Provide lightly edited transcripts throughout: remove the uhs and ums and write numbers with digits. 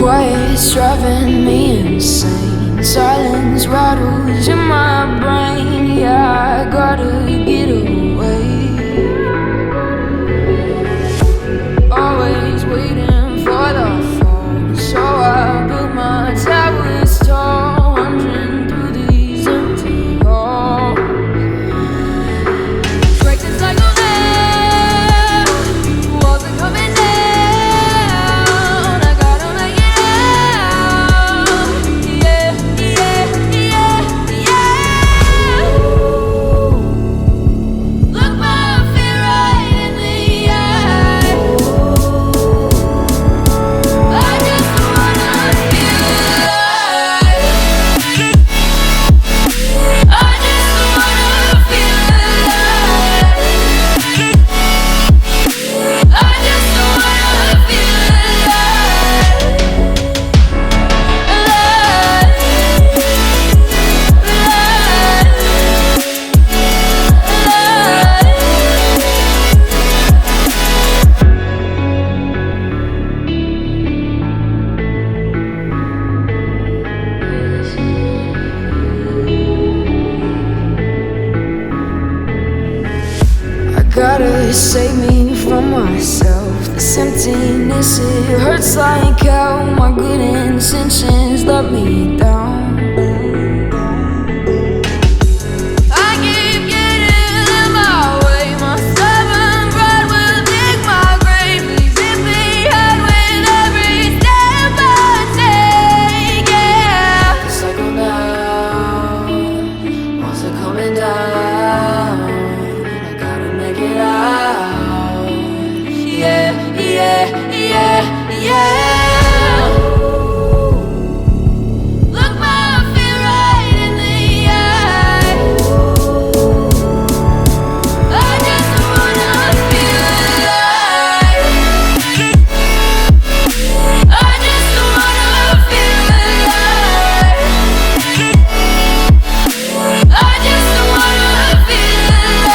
Quiet's driving me insane. Silence rattles in my brain. Yeah, I gotta get away. Always waiting for the fall, so I built my towers tall, wandering through these empty halls. Break the cycle now, walls are coming down. I gotta make it out. Yeah, yeah, yeah, yeah. Look my fear right in the eye. I just wanna feel alive. I just wanna feel alive. I just wanna feel I gotta save me from myself. This emptiness, it hurts like hell. My good intentions let me down. I keep getting in my way. My stubborn pride will dig my grave. Please hit me hard with every step I take. Yeah, cycle down, walls are coming down. I gotta make it out. Yeah, yeah, yeah, yeah. Look my fear right in the eye. I just wanna feel alive. I just wanna feel alive. I just wanna feel alive. I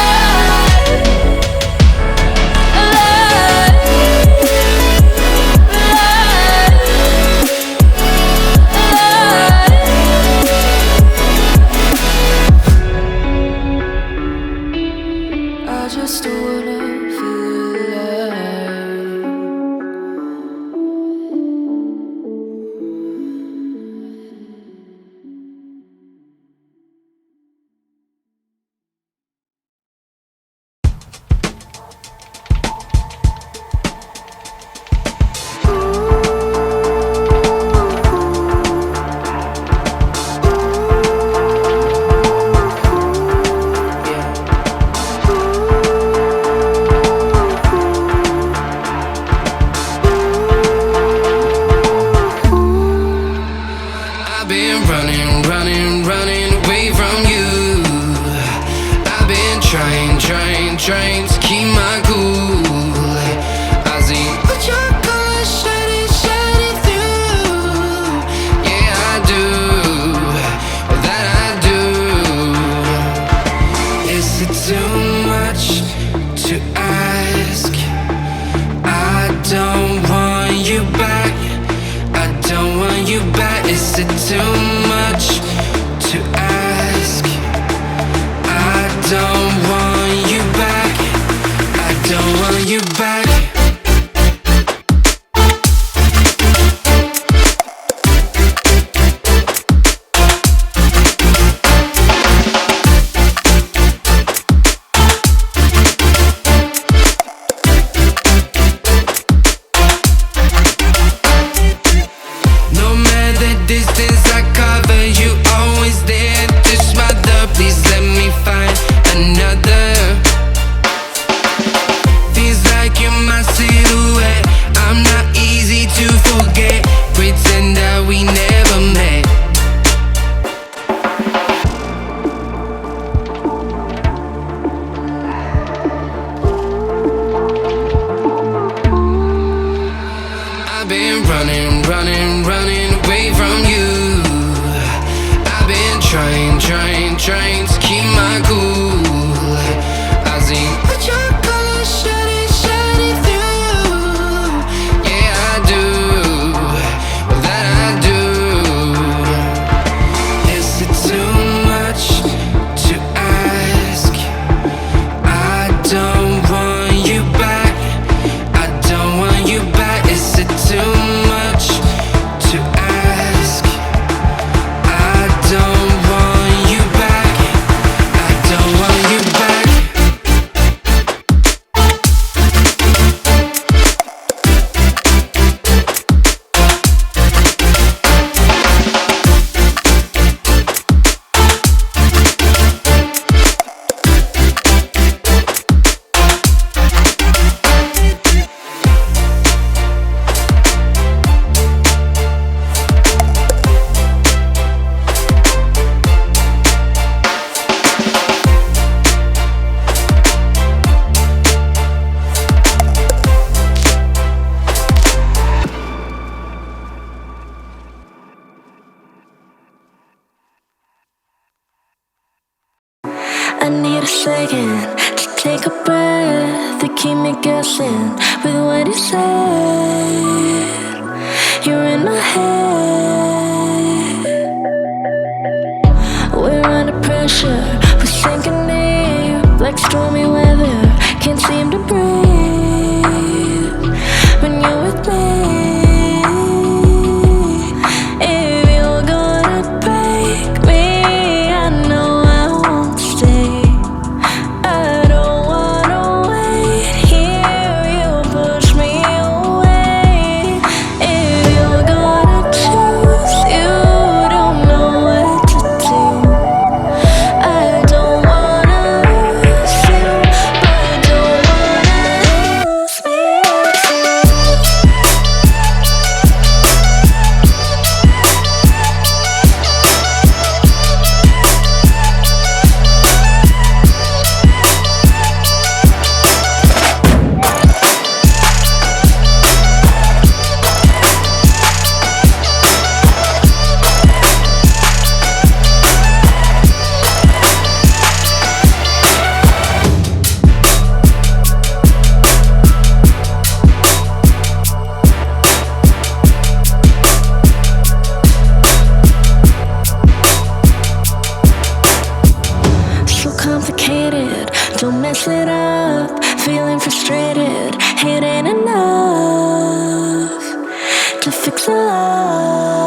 just wanna feel alive. I've been running, running, running away from you. I've been trying to keep my cool. I see what your colors shining through. Yeah, I do, that I do. Is it too much to ask? I don't want you back. I don't want you back. Is it too much to ask? I don't want you back. I don't want you back. No matter the distance I cover, you always there to smother. Please let me find another. Feels like you're my silhouette. I'm not easy to forget. Pretend that we never met. I've been running, running, running away from you. I've been trying to keep my cool. I see what your colors shining through. Yeah, I do, me guessing with what you said. You're in my head. We're under pressure, we're sinking deep like stormy weather. Can't seem to breathe when you're with me. If you're gonna break me, I know I won't stay. I don't wanna wait here, you push me away. If you're gonna choose, you don't know what to do. I don't wanna lose you, but don't wanna lose me too. So complicated, don't mess it up. Feeling frustrated, it ain't enough to fix a love.